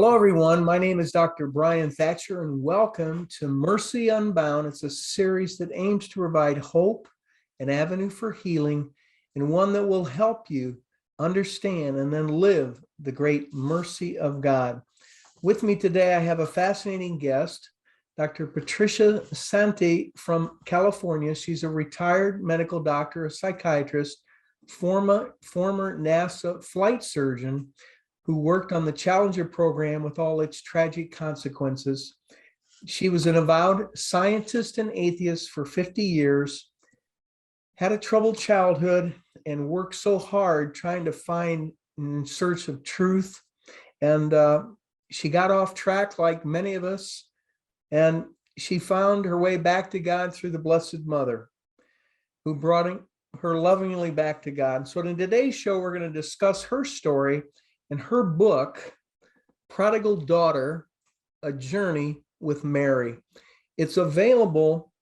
Hello, everyone. My name is Dr. Brian Thatcher, and welcome to Mercy Unbound. It's a series that aims to provide hope, an avenue for healing, and one that will help you understand and then live the great mercy of God. With me today, I have a fascinating guest, Dr. Patricia Santy from California. She's a retired medical doctor, a psychiatrist, former NASA flight surgeon, who worked on the Challenger program with all its tragic consequences. She was an avowed scientist and atheist for 50 years, had a troubled childhood, and worked so hard trying to find in search of truth. And she got off track like many of us, and she found her way back to God through the Blessed Mother, who brought her lovingly back to God. So in today's show, we're going to discuss her story and her book, Prodigal Daughter, A Journey with Mary. It's available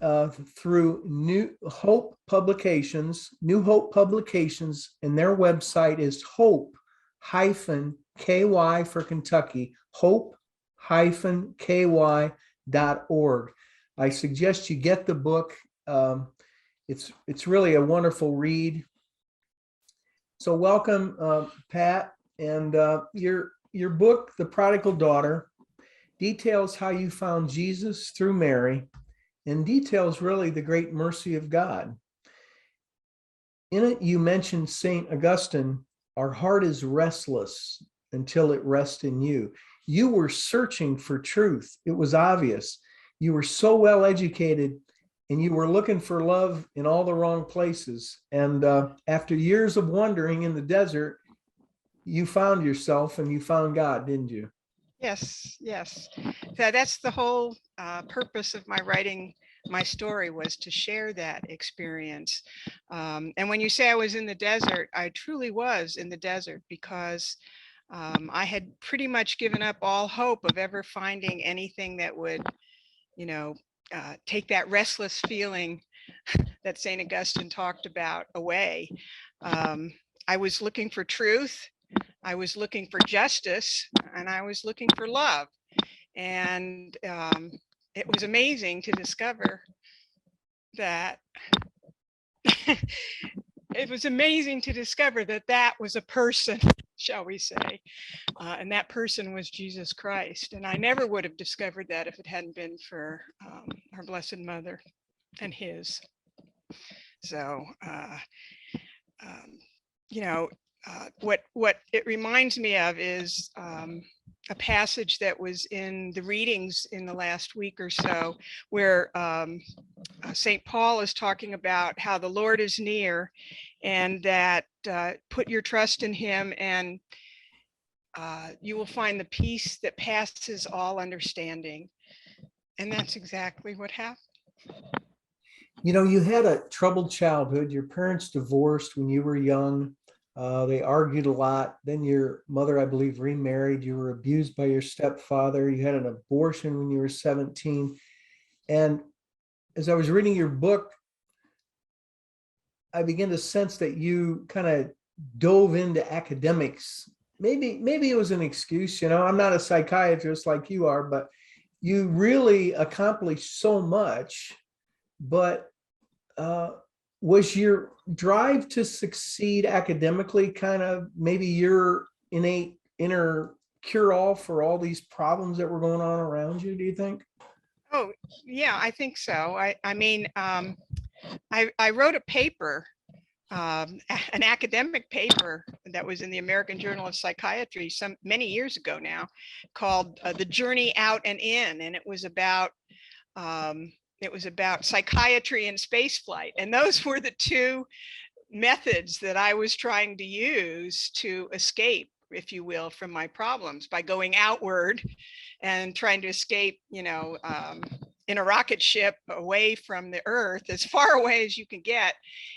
through New Hope Publications, and their website is hope-ky for Kentucky, hope-ky.org. I suggest you get the book. It's really a wonderful read. So welcome, Pat. And your book, The Prodigal Daughter, details how you found Jesus through Mary and details really the great mercy of God. In it, you mentioned St. Augustine, our heart is restless until it rests in you. You were searching for truth. It was obvious. You were so well educated and you were looking for love in all the wrong places. And after years of wandering in the desert, you found yourself and you found God, didn't you? Yes. So that's the whole purpose of my writing my story, was to share that experience. And when you say I was in the desert, I truly was in the desert, because I had pretty much given up all hope of ever finding anything that would, take that restless feeling that St. Augustine talked about away. I was looking for truth. I was looking for justice, and I was looking for love. And it was amazing to discover that that was a person, shall we say, and that person was Jesus Christ. And I never would have discovered that if it hadn't been for our Blessed Mother and his. So, what it reminds me of is a passage that was in the readings in the last week or so, where St. Paul is talking about how the Lord is near, and that put your trust in him, and you will find the peace that passes all understanding. And that's exactly what happened. You had a troubled childhood. Your parents divorced when you were young. They argued a lot. Then your mother, I believe, remarried. You were abused by your stepfather. You had an abortion when you were 17. And as I was reading your book, I began to sense that you kind of dove into academics. Maybe it was an excuse. I'm not a psychiatrist like you are, but you really accomplished so much. But was your drive to succeed academically kind of maybe your innate inner cure-all for all these problems that were going on around you, do you think? Oh, yeah, I think so. I wrote a paper, an academic paper that was in the American Journal of Psychiatry many years ago now, called The Journey Out and In, and it was about psychiatry and spaceflight. And those were the two methods that I was trying to use to escape, if you will, from my problems, by going outward and trying to escape, in a rocket ship away from the earth, as far away as you can get.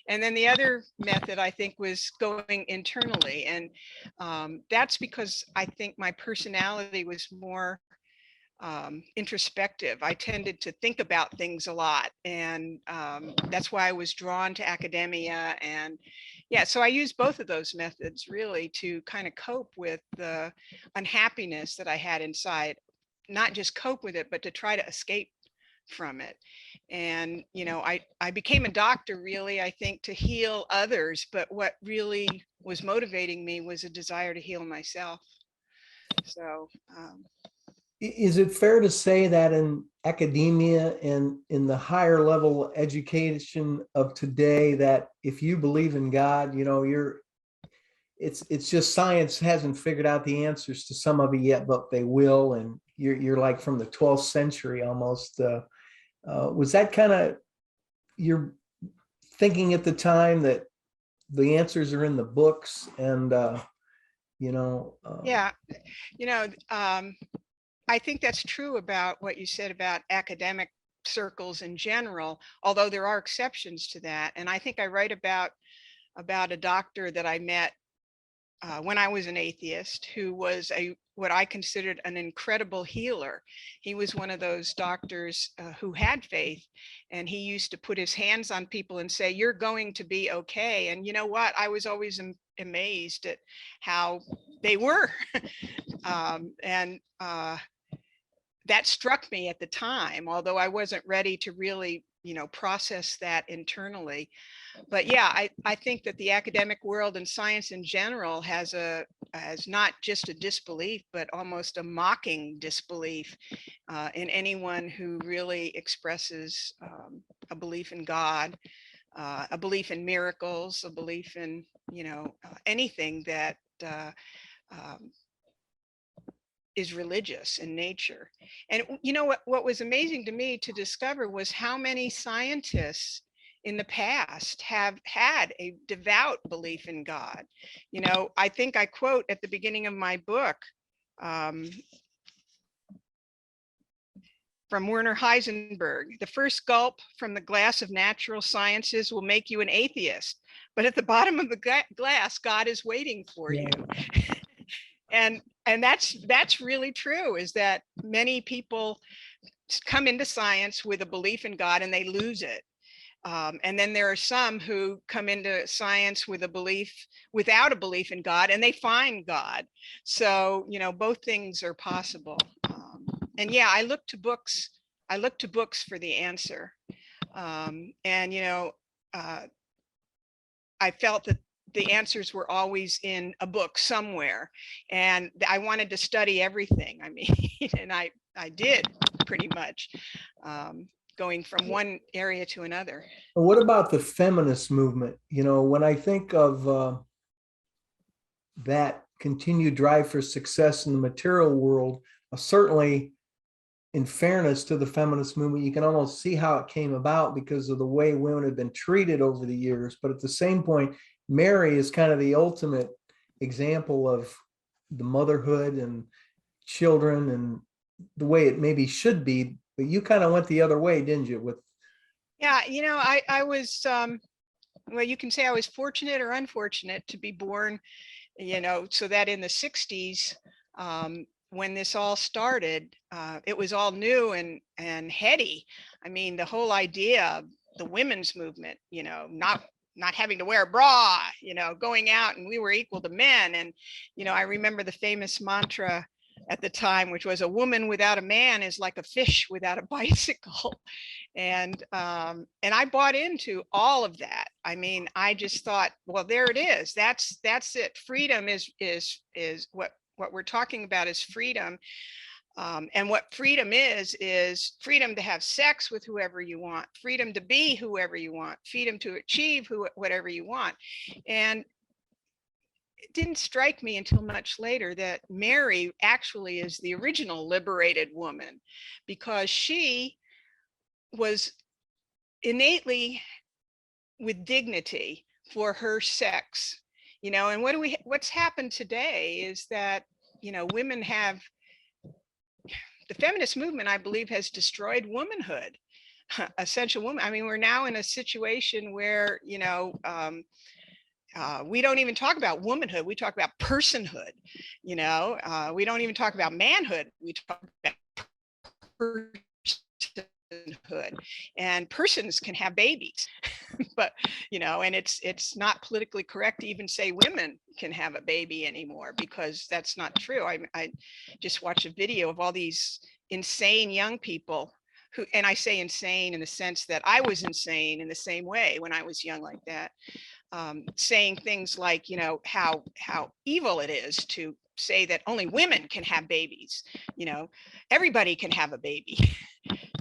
And then the other method, I think, was going internally. And that's because I think my personality was more introspective. I tended to think about things a lot, and that's why I was drawn to academia. And yeah, so I use both of those methods really to kind of cope with the unhappiness that I had inside. Not just cope with it, but to try to escape from it. And I became a doctor really, I think, to heal others, but what really was motivating me was a desire to heal myself. So Is it fair to say that in academia and in the higher level education of today, that if you believe in God, it's just science hasn't figured out the answers to some of it yet, but they will, and you're like from the 12th century almost. Was that kind of your thinking at the time, that the answers are in the books? And yeah, I think that's true about what you said about academic circles in general, although there are exceptions to that. And I think I write about a doctor that I met when I was an atheist, who was what I considered an incredible healer. He was one of those doctors who had faith, and he used to put his hands on people and say, "You're going to be okay." And you know what? I was always amazed at how they were. And that struck me at the time, although I wasn't ready to really, process that internally. But yeah, I think that the academic world and science in general has not just a disbelief, but almost a mocking disbelief in anyone who really expresses a belief in God, a belief in miracles, a belief in, anything that is religious in nature. And what was amazing to me to discover was how many scientists in the past have had a devout belief in God. I think I quote at the beginning of my book from Werner Heisenberg: "The first gulp from the glass of natural sciences will make you an atheist, but at the bottom of the glass, God is waiting for you." And that's really true, is that many people come into science with a belief in God and they lose it. And then there are some who come into science with without a belief in God, and they find God. So, both things are possible. And yeah, I look to books for the answer. And I felt that the answers were always in a book somewhere, and I wanted to study everything. I mean, and I did pretty much, going from one area to another. what about the feminist movement? When I think of that continued drive for success in the material world, certainly in fairness to the feminist movement, you can almost see how it came about because of the way women have been treated over the years. But at the same point, Mary is kind of the ultimate example of the motherhood and children and the way it maybe should be. But you kind of went the other way, didn't you? Yeah, I was, well, you can say I was fortunate or unfortunate to be born, so that in the 60s, when this all started, it was all new and heady. I mean, the whole idea of the women's movement, not having to wear a bra, going out, and we were equal to men. And, I remember the famous mantra at the time, which was, "A woman without a man is like a fish without a bicycle." And I bought into all of that. I mean, I just thought, well, there it is. That's it. Freedom is what we're talking about is freedom. And what freedom is freedom to have sex with whoever you want, freedom to be whoever you want, freedom to achieve whatever you want. And it didn't strike me until much later that Mary actually is the original liberated woman, because she was innately with dignity for her sex. And what's happened today is that, women have, the feminist movement, I believe, has destroyed womanhood, essential woman. I mean, we're now in a situation where, we don't even talk about womanhood. We talk about personhood. We don't even talk about manhood. We talk about personhood, and persons can have babies. But and it's not politically correct to even say women can have a baby anymore, because that's not true. I just watched a video of all these insane young people who, and I say insane in the sense that I was insane in the same way when I was young like that, saying things like, how evil it is to say that only women can have babies. Everybody can have a baby.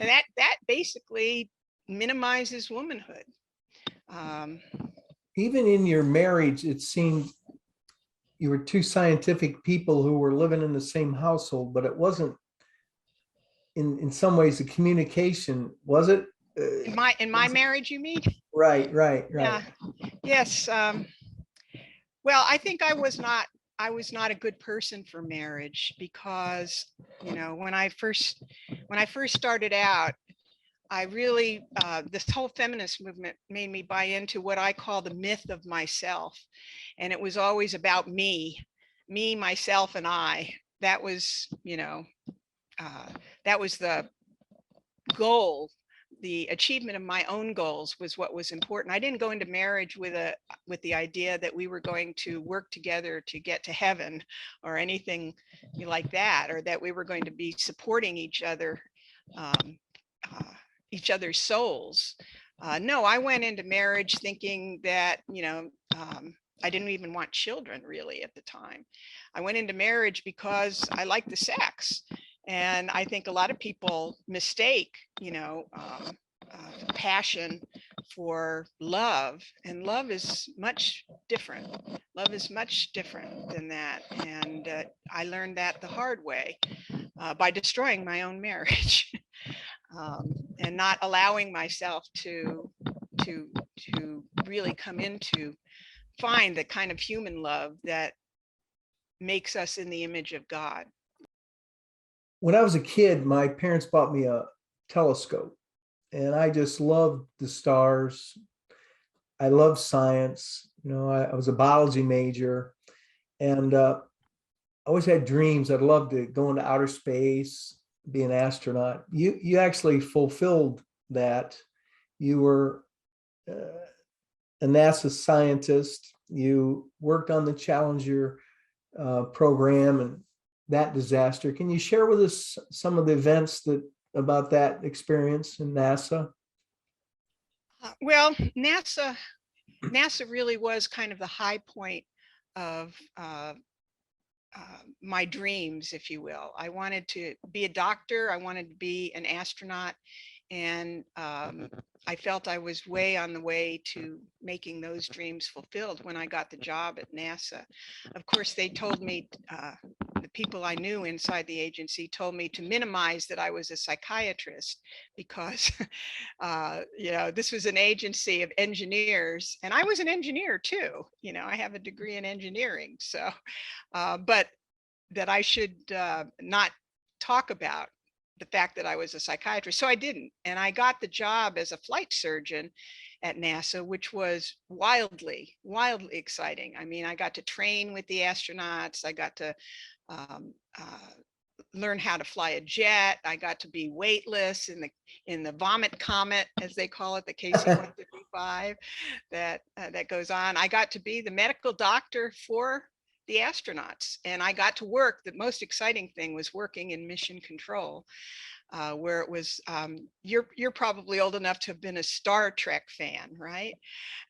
And that basically minimizes womanhood. Even in your marriage, it seemed you were two scientific people who were living in the same household, but it wasn't in some ways the communication, was it? In my marriage, you mean? Right. Yeah. Yes. Well, I think I was not a good person for marriage, because when I first started out, I really this whole feminist movement made me buy into what I call the myth of myself, and it was always about me, myself, and I. That was that was the goal. The achievement of my own goals was what was important. I didn't go into marriage with the idea that we were going to work together to get to heaven or anything like that, or that we were going to be supporting each other, each other's souls. No, I went into marriage thinking that I didn't even want children really at the time. I went into marriage because I liked the sex. And I think a lot of people mistake, passion for love, and love is much different. Love is much different than that. And I learned that the hard way by destroying my own marriage and not allowing myself to really come into find the kind of human love that makes us in the image of God. When I was a kid, my parents bought me a telescope, and I just loved the stars. I loved science. I was a biology major, and I always had dreams. I'd love to go into outer space, be an astronaut. You actually fulfilled that. You were a NASA scientist. You worked on the Challenger program and that disaster. Can you share with us some of the events about that experience in NASA? Well, NASA really was kind of the high point of my dreams, if you will. I wanted to be a doctor. I wanted to be an astronaut. And I felt I was way on the way to making those dreams fulfilled when I got the job at NASA. Of course, they told me, the people I knew inside the agency told me to minimize that I was a psychiatrist, because, this was an agency of engineers, and I was an engineer too. I have a degree in engineering. So, but that I should not talk about the fact that I was a psychiatrist. So I didn't. And I got the job as a flight surgeon at NASA, which was wildly, wildly exciting. I mean, I got to train with the astronauts. I got to learn how to fly a jet. I got to be weightless in the vomit comet, as they call it, the KC-135 that goes on. I got to be the medical doctor for the astronauts, and I got to work. The most exciting thing was working in mission control, where it was, you're probably old enough to have been a Star Trek fan, right?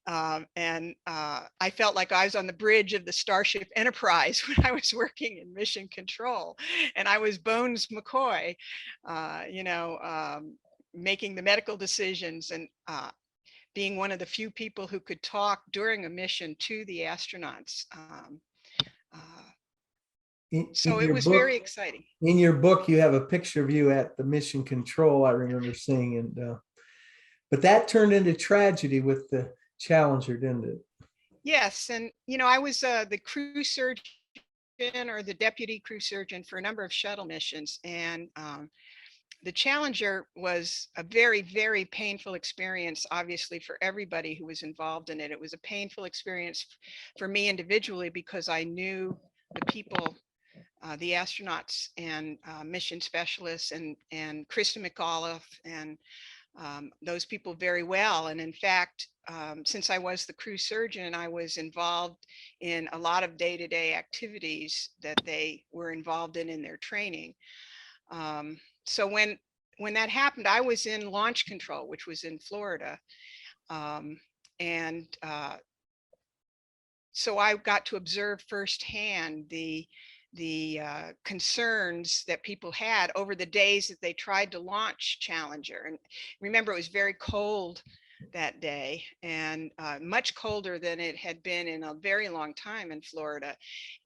And I felt like I was on the bridge of the Starship Enterprise when I was working in mission control, and I was Bones McCoy, making the medical decisions, and being one of the few people who could talk during a mission to the astronauts. So it was very exciting. In your book, you have a picture of you at the mission control, I remember seeing. And but that turned into tragedy with the Challenger, didn't it? Yes. And, I was the crew surgeon, or the deputy crew surgeon, for a number of shuttle missions. And the Challenger was a very, very painful experience, obviously, for everybody who was involved in it. It was a painful experience for me individually, because I knew the people the astronauts and mission specialists and Krista McAuliffe and those people very well. And in fact, since I was the crew surgeon, I was involved in a lot of day-to-day activities that they were involved in their training. So when that happened, I was in launch control, which was in Florida. And so I got to observe firsthand the concerns that people had over the days that they tried to launch Challenger. And remember, it was very cold that day, and much colder than it had been in a very long time in Florida.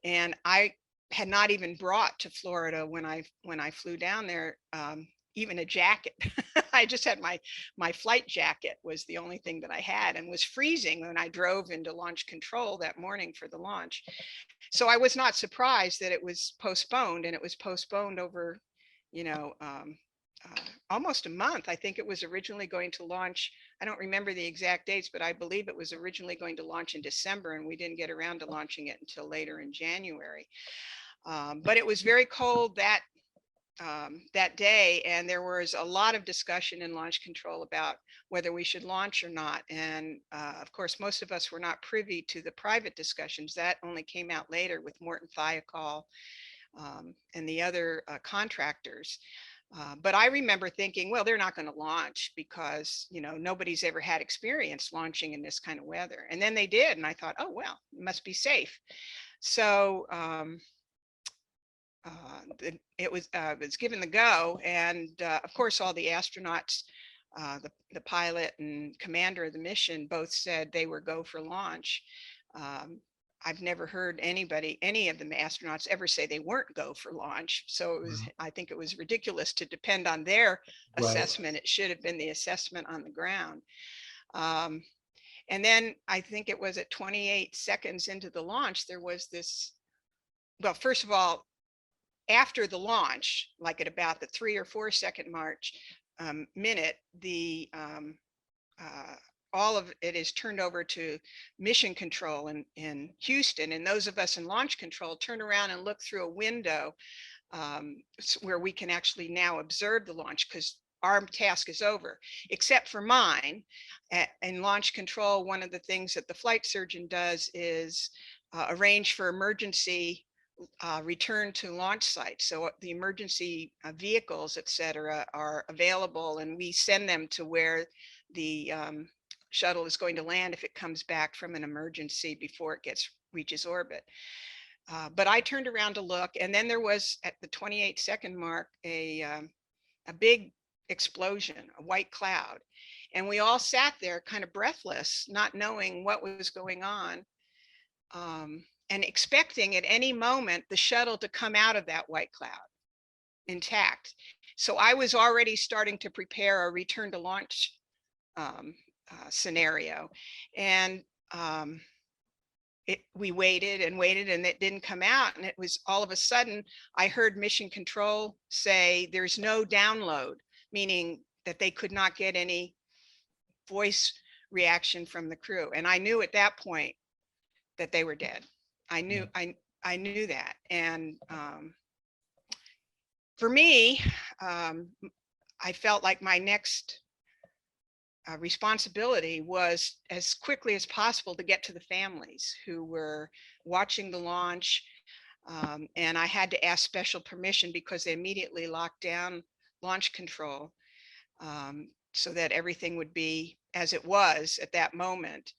And I had not even brought to Florida when I flew down there even a jacket. I just had my flight jacket was the only thing that I had, and was freezing when I drove into launch control that morning for the launch. So I was not surprised that it was postponed, and it was postponed over, you know, almost a month. I think it was originally going to launch. I don't remember the exact dates, but I believe it was originally going to launch in December, and we didn't get around to launching it until later in January. But it was very cold that day, and there was a lot of discussion in launch control about whether we should launch or not. And of course, most of us were not privy to the private discussions. That only came out later with Morton Thiokol and the other contractors. But I remember thinking, well, they're not going to launch because, you know, nobody's ever had experience launching in this kind of weather. And then they did, and I thought, oh, well, it must be safe. So it was given the go, and of course all the astronauts, the pilot and commander of the mission, both said they were go for launch. I've never heard any of the astronauts ever say they weren't go for launch. So it was, I think it was ridiculous to depend on their assessment. It should have been the assessment on the ground. And then I think it was at 28 seconds into the launch, there was this, well, first of all, after the launch, like at about the 3 or 4 second minute, the all of it is turned over to mission control in Houston, and those of us in launch control turn around and look through a window where we can actually now observe the launch, because our task is over, except for mine. In launch control, one of the things that the flight surgeon does is arrange for emergency return to launch site. So the emergency vehicles, et cetera, are available, and we send them to where the shuttle is going to land if it comes back from an emergency before it reaches orbit. But I turned around to look, and then there was, at the 28 second mark, a big explosion, a white cloud. And we all sat there kind of breathless, not knowing what was going on. And expecting at any moment the shuttle to come out of that white cloud intact. So I was already starting to prepare a return to launch scenario. And we waited and waited, and it didn't come out. And it was all of a sudden, I heard mission control say there's no download, meaning that they could not get any voice reaction from the crew. And I knew at that point that they were dead. I knew that. And for me, I felt like my next responsibility was as quickly as possible to get to the families who were watching the launch. And I had to ask special permission because they immediately locked down launch control so that everything would be as it was at that moment.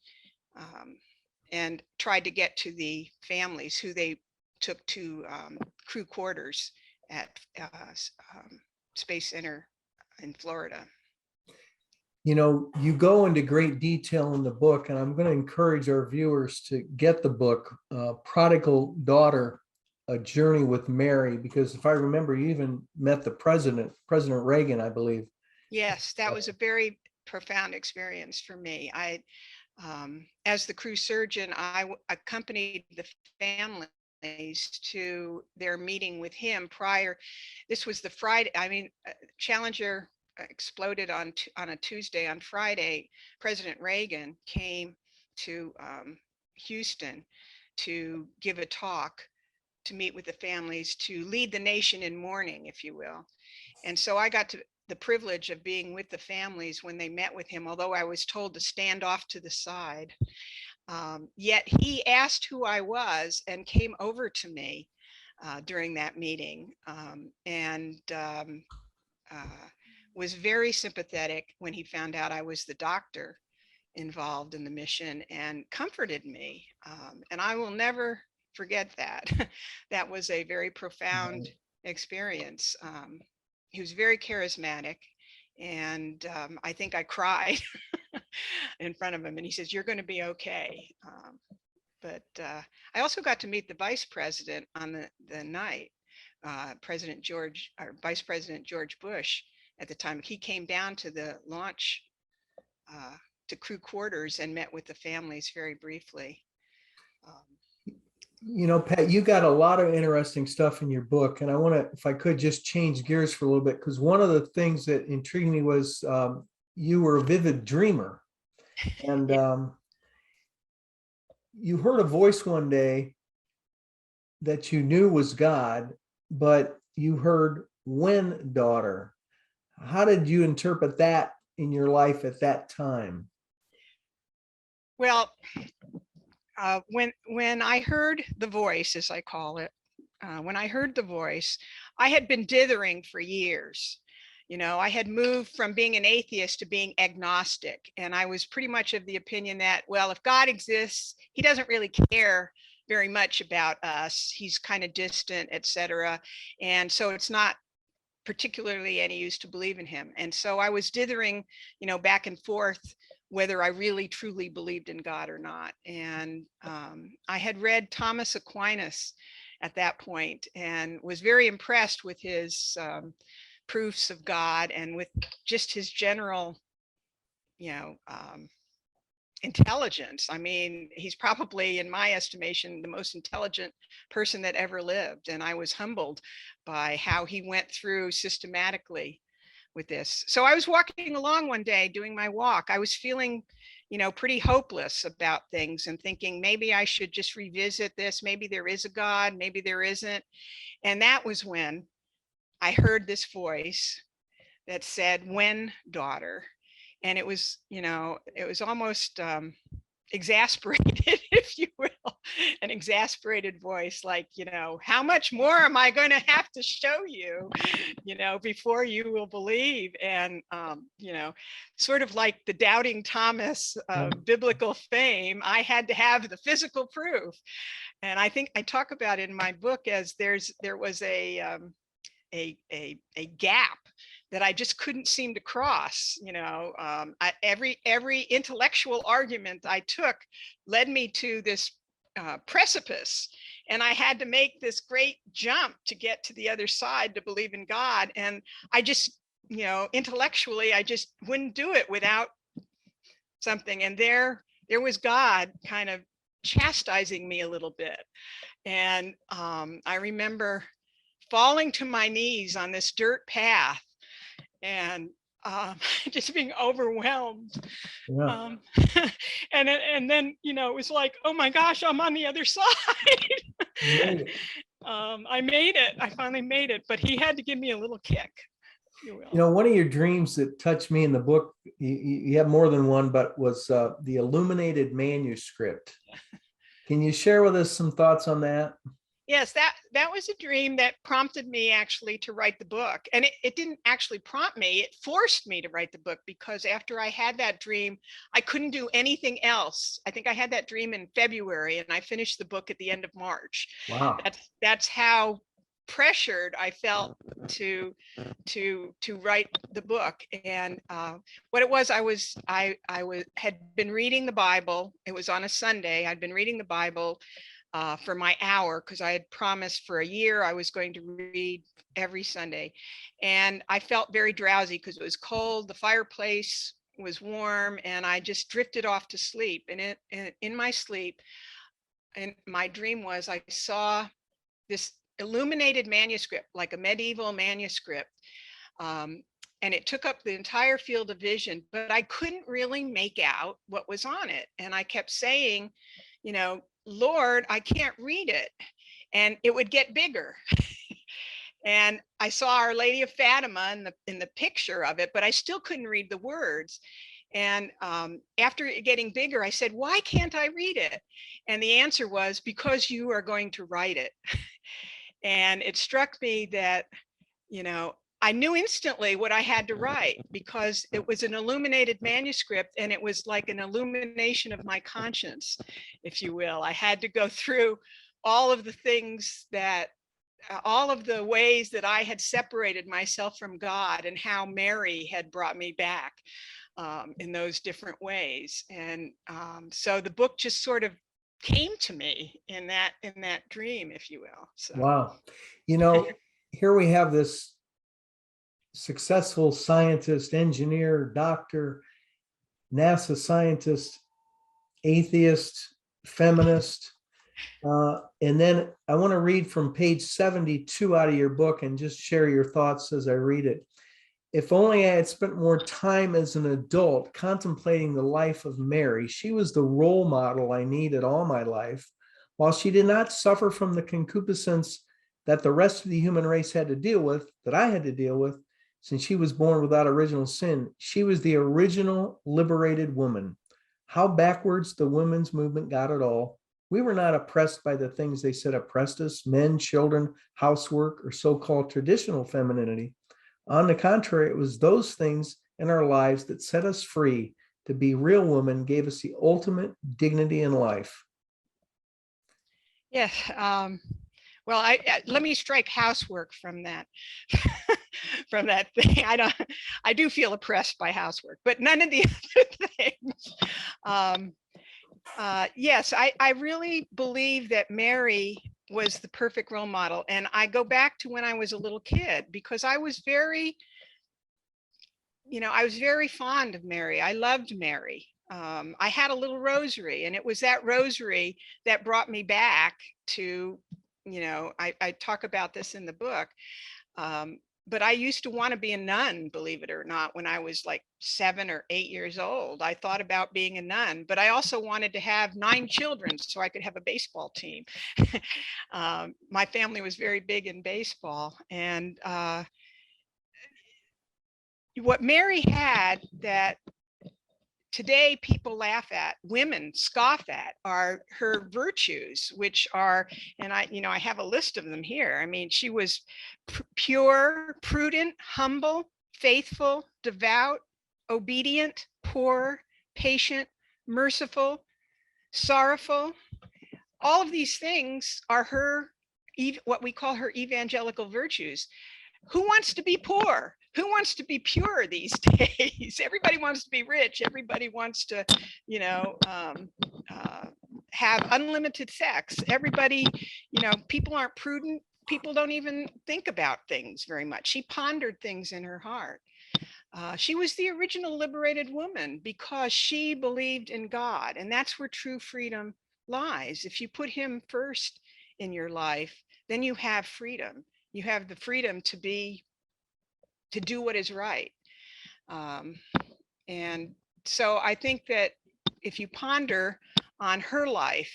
And tried to get to the families who they took to crew quarters at Space Center in Florida. You know, you go into great detail in the book, and I'm going to encourage our viewers to get the book, Prodigal Daughter, A Journey with Mary, because if I remember, you even met the President Reagan, I believe. Yes, that was a very profound experience for me. As the crew surgeon, I accompanied the families to their meeting with him prior. This was the Friday. I mean, Challenger exploded on a Tuesday. On Friday, President Reagan came to Houston to give a talk to meet with the families, to lead the nation in mourning, if you will. And so I got to the privilege of being with the families when they met with him, although I was told to stand off to the side. Yet he asked who I was and came over to me during that meeting, and was very sympathetic when he found out I was the doctor involved in the mission, and comforted me. And I will never forget that. That was a very profound experience. He was very charismatic, and I think I cried in front of him, and he says, "You're going to be okay." But I also got to meet the vice president on the night, Vice President George Bush at the time. He came down to the launch to crew quarters and met with the families very briefly. You know, Pat, you got a lot of interesting stuff in your book, and I want to, if I could, just change gears for a little bit, because one of the things that intrigued me was you were a vivid dreamer, and you heard a voice one day that you knew was God, but you heard "when, daughter." How did you interpret that in your life at that time? Well, when I heard the voice, as I call it, when I heard the voice, I had been dithering for years. You know, I had moved from being an atheist to being agnostic, and I was pretty much of the opinion that, well, if God exists, he doesn't really care very much about us. He's kind of distant, etc. And so it's not particularly any use to believe in him. And so I was dithering, you know, back and forth whether I really truly believed in God or not. And I had read Thomas Aquinas at that point and was very impressed with his proofs of God and with just his general, you know, intelligence. I mean, he's probably, in my estimation, the most intelligent person that ever lived. And I was humbled by how he went through systematically with this. So I was walking along one day doing my walk. I was feeling, you know, pretty hopeless about things and thinking maybe I should just revisit this. Maybe there is a God, maybe there isn't. And that was when I heard this voice that said, "When, daughter." And it was, you know, it was almost exasperated, if you will, an exasperated voice, like, you know, how much more am I going to have to show you, you know, before you will believe? And, you know, sort of like the doubting Thomas of biblical fame, I had to have the physical proof. And I think I talk about it in my book as there was a gap that I just couldn't seem to cross. You know, every intellectual argument I took led me to this precipice, and I had to make this great jump to get to the other side to believe in God. And I just, you know, intellectually, I just wouldn't do it without something. And there was God kind of chastising me a little bit. And I remember falling to my knees on this dirt path and just being overwhelmed. Yeah. And then, you know, it was like, oh my gosh, I'm on the other side. I made it. I finally made it, but he had to give me a little kick, if you will. You know, one of your dreams that touched me in the book, you have more than one, but was the Illuminated Manuscript. Can you share with us some thoughts on that? Yes, that was a dream that prompted me actually to write the book. And it didn't actually prompt me, it forced me to write the book, because after I had that dream, I couldn't do anything else. I think I had that dream in February and I finished the book at the end of March. Wow. That's how pressured I felt to write the book. And what it was, I had been reading the Bible. It was on a Sunday. I'd been reading the Bible for my hour, because I had promised for a year I was going to read every Sunday. And I felt very drowsy because it was cold, the fireplace was warm, and I just drifted off to sleep. And in my sleep, and my dream was, I saw this illuminated manuscript, like a medieval manuscript. And it took up the entire field of vision, but I couldn't really make out what was on it. And I kept saying, you know, Lord, I can't read it. and it would get bigger. And I saw Our Lady of Fatima in the picture of it, but I still couldn't read the words. And after it getting bigger, I said, why can't I read it? And the answer was, because you are going to write it. And it struck me that, you know, I knew instantly what I had to write, because it was an illuminated manuscript, and it was like an illumination of my conscience, if you will. I had to go through all of the things that all of the ways that I had separated myself from God, and how Mary had brought me back in those different ways. And so the book just sort of came to me in that dream, if you will. So. Wow. You know, here we have this successful scientist, engineer, doctor, NASA scientist, atheist, feminist. And then I want to read from page 72 out of your book and just share your thoughts as I read it. If only I had spent more time as an adult contemplating the life of Mary. She was the role model I needed all my life. While she did not suffer from the concupiscence that the rest of the human race had to deal with, that I had to deal with, since she was born without original sin, she was the original liberated woman. How backwards the women's movement got it all. We were not oppressed by the things they said oppressed us, men, children, housework, or so-called traditional femininity. On the contrary, it was those things in our lives that set us free to be real women, gave us the ultimate dignity in life. Yes. Well, let me strike housework from that, from that thing. I do feel oppressed by housework, but none of the other things. Yes, I really believe that Mary was the perfect role model. And I go back to when I was a little kid, because I was very fond of Mary. I loved Mary. I had a little rosary, and it was that rosary that brought me back to, I talk about this in the book. But I used to want to be a nun, believe it or not, when I was like 7 or 8 years old. I thought about being a nun, but I also wanted to have 9 children so I could have a baseball team. My family was very big in baseball. And what Mary had that today people laugh at, women scoff at, are her virtues, which are, and I have a list of them here. I mean, she was pure, prudent, humble, faithful, devout, obedient, poor, patient, merciful, sorrowful. All of these things are her, what we call her evangelical virtues. Who wants to be poor? Who wants to be pure these days? Everybody wants to be rich. Everybody wants to, have unlimited sex. Everybody, people aren't prudent. People don't even think about things very much. She pondered things in her heart. She was the original liberated woman because she believed in God. And that's where true freedom lies. If you put him first in your life, then you have freedom. You have the freedom to do what is right. And so I think that if you ponder on her life,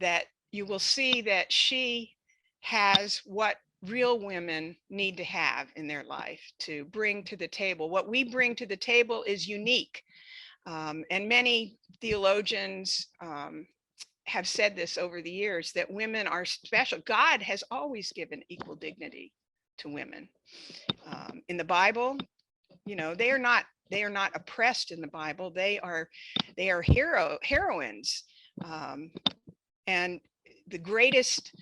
that you will see that she has what real women need to have in their life to bring to the table. What we bring to the table is unique. And many theologians have said this over the years, that women are special. God has always given equal dignity to women. In the Bible, they are not oppressed in the Bible. They are heroines. And the greatest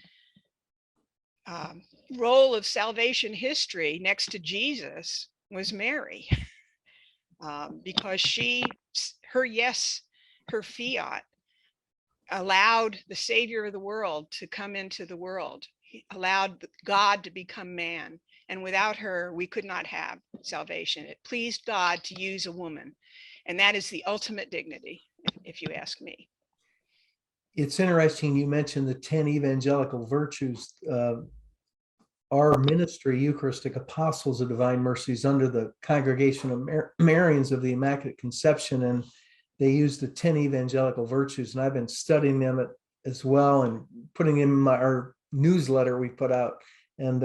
role of salvation history next to Jesus was Mary, because her fiat allowed the Savior of the world to come into the world. He allowed God to become man. And without her, we could not have salvation. It pleased God to use a woman. And that is the ultimate dignity, if you ask me. It's interesting you mentioned the 10 evangelical virtues. Our ministry, Eucharistic Apostles of Divine Mercy, is under the Congregation of Marians of the Immaculate Conception, and they use the 10 evangelical virtues. And I've been studying them as well and putting them in newsletter we put out. And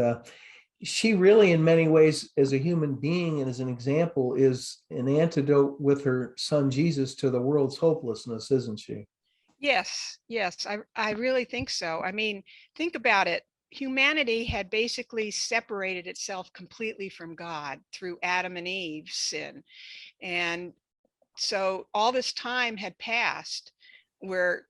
she really, in many ways, as a human being and as an example, is an antidote with her son Jesus to the world's hopelessness, isn't she? Yes, yes, I really think so. I mean, think about it. Humanity had basically separated itself completely from God through Adam and Eve's sin. And so all this time had passed where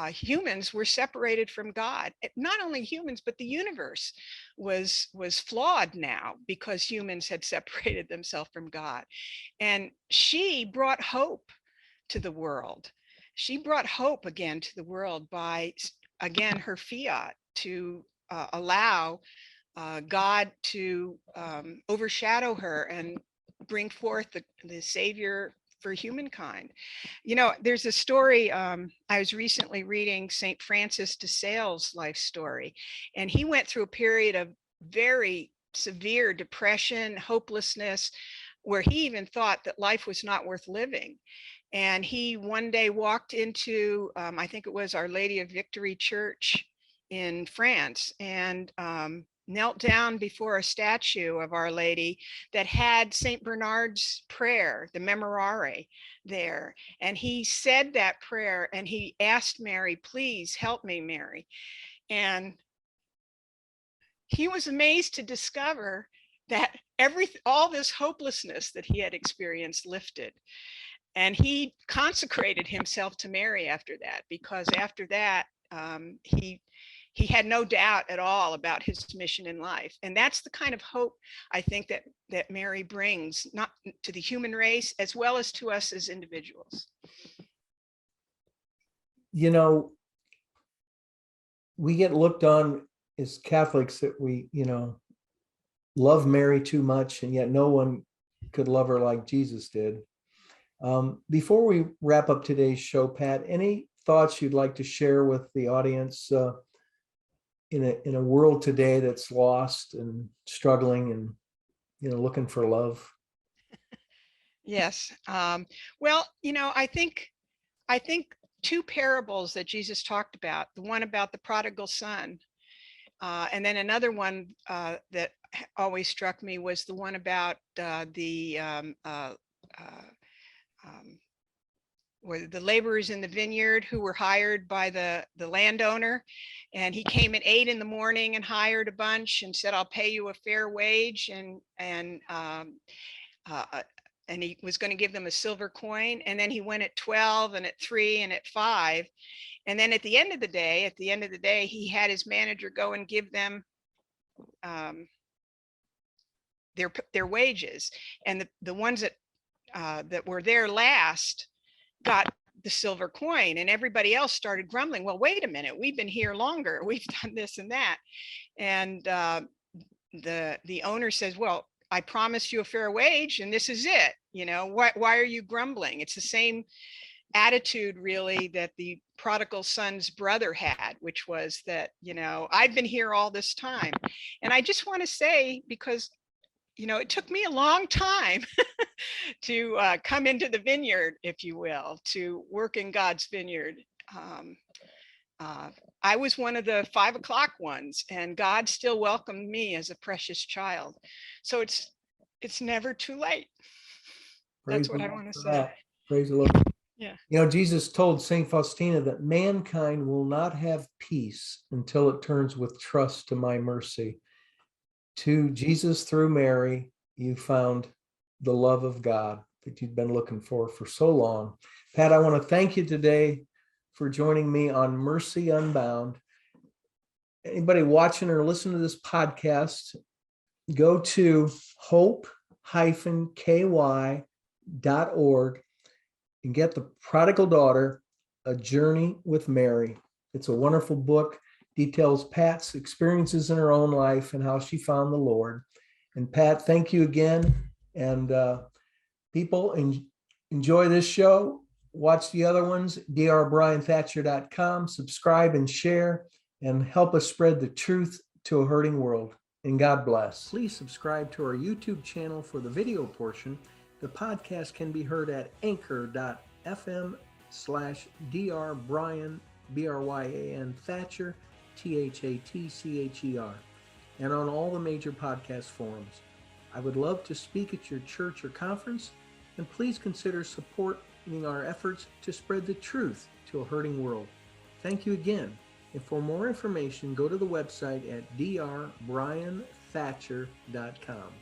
humans were separated from God. Not only humans, but the universe was flawed now because humans had separated themselves from God. And she brought hope to the world. She brought hope again to the world by, again, her fiat to allow God to overshadow her and bring forth the Savior for humankind. You know, there's a story, I was recently reading St. Francis de Sales' life story, and he went through a period of very severe depression, hopelessness, where he even thought that life was not worth living. And he one day walked into, I think it was Our Lady of Victory Church in France, and knelt down before a statue of Our Lady that had St. Bernard's prayer, the Memorare, there. And he said that prayer and he asked Mary, please help me, Mary. And he was amazed to discover that all this hopelessness that he had experienced lifted. And he consecrated himself to Mary after that, because after that, he had no doubt at all about his mission in life. And that's the kind of hope I think that Mary brings, not to the human race, as well as to us as individuals. You know, we get looked on as Catholics that we, love Mary too much, and yet no one could love her like Jesus did. Before we wrap up today's show, Pat, any thoughts you'd like to share with the audience in a world today that's lost and struggling and looking for love? Yes. Well, I think two parables that Jesus talked about, the one about the prodigal son, and then another one that always struck me was the one about were the laborers in the vineyard who were hired by the landowner, and he came at 8 in the morning and hired a bunch and said, I'll pay you a fair wage, and he was going to give them a silver coin. And then he went at 12 and at 3 and at 5. And then at the end of the day, he had his manager go and give them their wages. And the ones that were there last got the silver coin, and everybody else started grumbling. Well, wait a minute, we've been here longer. We've done this and that. And the owner says, well, I promised you a fair wage and this is it. Why are you grumbling? It's the same attitude really that the prodigal son's brother had, which was that, I've been here all this time. And I just want to say, because it took me a long time to come into the vineyard, if you will, to work in God's vineyard. I was one of the 5 o'clock ones, and God still welcomed me as a precious child. So it's never too late. That's what I want to say. Praise the Lord. Yeah. Jesus told St. Faustina that mankind will not have peace until it turns with trust to my mercy. To Jesus through Mary, you found the love of God that you'd been looking for so long. Pat, I want to thank you today for joining me on Mercy Unbound. Anybody watching or listening to this podcast, go to hope-ky.org and get The Prodigal Daughter, A Journey with Mary. It's a wonderful book. Details Pat's experiences in her own life and how she found the Lord. And Pat, thank you again. And people, enjoy this show. Watch the other ones, drbrianthatcher.com. Subscribe and share, and help us spread the truth to a hurting world. And God bless. Please subscribe to our YouTube channel for the video portion. The podcast can be heard at anchor.fm/drbrian, Bryan Thatcher. Thatcher, and on all the major podcast forums. I would love to speak at your church or conference, and please consider supporting our efforts to spread the truth to a hurting world. Thank you again. And for more information, go to the website at drbrianthatcher.com.